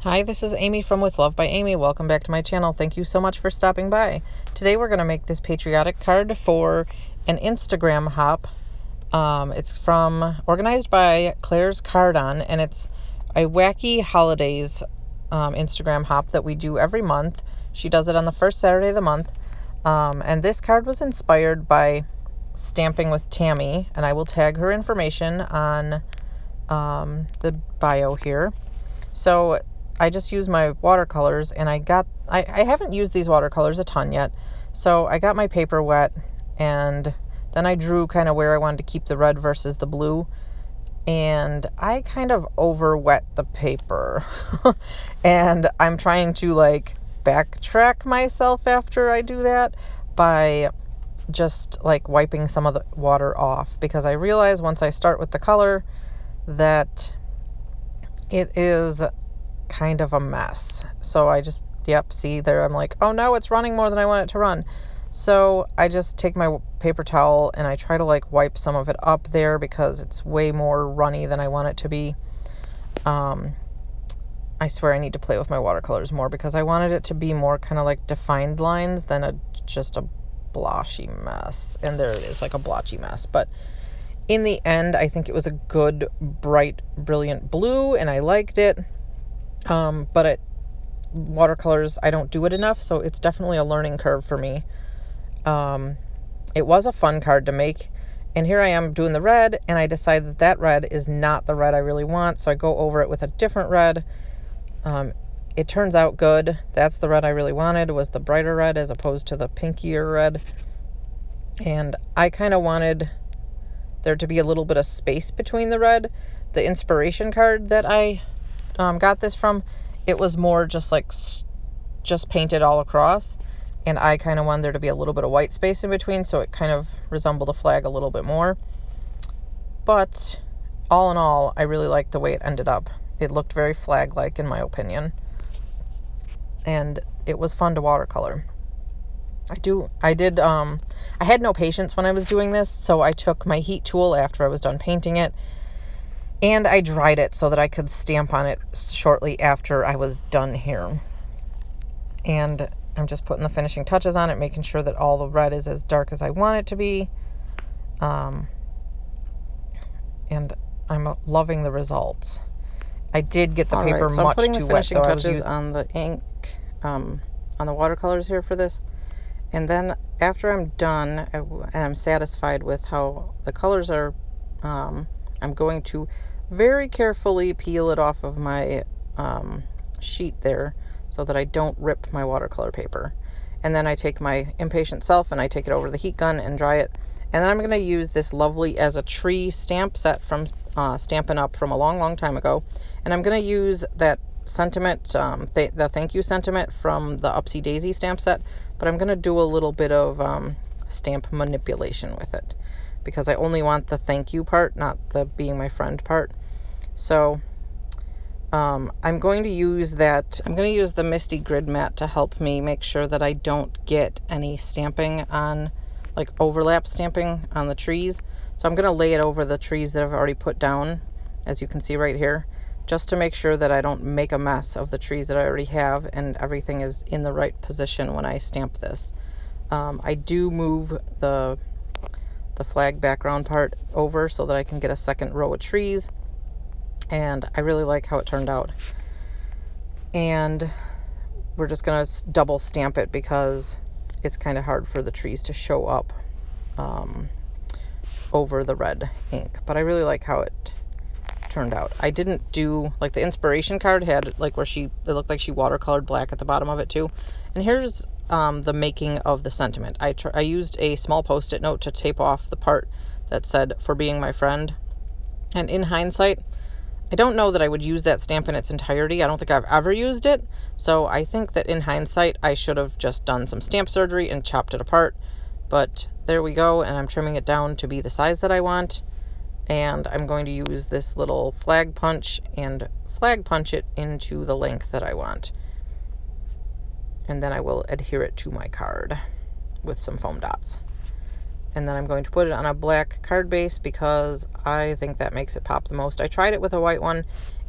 Hi, this is Amy from With Love by Amy. Welcome back to my channel. Thank you so much for stopping by. Today we're going to make this patriotic card for an Instagram hop. It's organized by Claire's Cardon, and it's a wacky holidays Instagram hop that we do every month. She does it on the first Saturday of the month. And this card was inspired by Stamping with Tammy, and I will tag her information on the bio here. So I just used my watercolors, and I haven't used these watercolors a ton yet. So I got my paper wet, and then I drew kind of where I wanted to keep the red versus the blue. And I kind of over wet the paper. And I'm trying to backtrack myself after I do that by just wiping some of the water off, because I realize once I start with the color that it is kind of a mess. So I just, see there, I'm like, oh no, it's running more than I want it to run. So I just take my paper towel and I try to wipe some of it up there, because it's way more runny than I want it to be. I swear I need to play with my watercolors more, because I wanted it to be more kind of defined lines than just a blotchy mess. And there it is, like a blotchy mess. But in the end, I think it was a good, bright, brilliant blue, and I liked it. But watercolors, I don't do it enough, so it's definitely a learning curve for me. It was a fun card to make, and here I am doing the red, and I decided that red is not the red I really want, so I go over it with a different red. It turns out good. That's the red I really wanted, was the brighter red as opposed to the pinkier red. And I kind of wanted there to be a little bit of space between the red. The inspiration card that I got this from, it was more just painted all across, and I kind of wanted there to be a little bit of white space in between, so it kind of resembled a flag a little bit more. But all in all, I really liked the way it ended up. It looked very flag-like in my opinion, and it was fun to watercolor. I had no patience when I was doing this, so I took my heat tool after I was done painting it, and I dried it so that I could stamp on it shortly after I was done here. And I'm just putting the finishing touches on it, making sure that all the red is as dark as I want it to be. And I'm loving the results. I did get the paper much too wet, though. I was using on the ink, on the watercolors here for this. And then after I'm done and I'm satisfied with how the colors are, I'm going to very carefully peel it off of my sheet there so that I don't rip my watercolor paper. And then I take my Impatient Self and I take it over to the heat gun and dry it. And then I'm going to use this lovely As a Tree stamp set from Stampin' Up! From a long, long time ago. And I'm going to use that sentiment, the thank you sentiment from the Upsy Daisy stamp set. But I'm going to do a little bit of stamp manipulation with it, because I only want the thank you part, not the being my friend part. So I'm going to use the Misty Grid Mat to help me make sure that I don't get any stamping on, overlap stamping on the trees. So I'm going to lay it over the trees that I've already put down, as you can see right here, just to make sure that I don't make a mess of the trees that I already have and everything is in the right position when I stamp this. I do move the flag background part over so that I can get a second row of trees, and I really like how it turned out. And we're just going to double stamp it because it's kind of hard for the trees to show up over the red ink, but I really like how it turned out. I didn't do, the inspiration card had it looked like she watercolored black at the bottom of it too. And here's the making of the sentiment. I used a small post-it note to tape off the part that said, "For being my friend." And in hindsight, I don't know that I would use that stamp in its entirety. I don't think I've ever used it. So I think that in hindsight, I should have just done some stamp surgery and chopped it apart. But there we go, and I'm trimming it down to be the size that I want. And I'm going to use this little flag punch and flag punch it into the length that I want. And then I will adhere it to my card with some foam dots. And then I'm going to put it on a black card base because I think that makes it pop the most. I tried it with a white one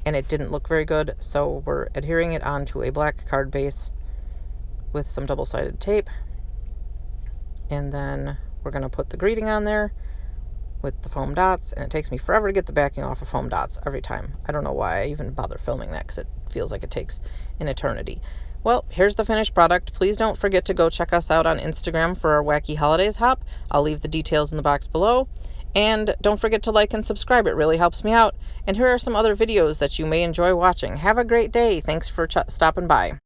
and it didn't look very good, so we're adhering it onto a black card base with some double-sided tape, and then we're going to put the greeting on there with the foam dots, and it takes me forever to get the backing off of foam dots every time. I don't know why I even bother filming that, because it feels like it takes an eternity. Well, here's the finished product. Please don't forget to go check us out on Instagram for our Wacky Holidays hop. I'll leave the details in the box below. And don't forget to like and subscribe. It really helps me out. And here are some other videos that you may enjoy watching. Have a great day. Thanks for stopping by.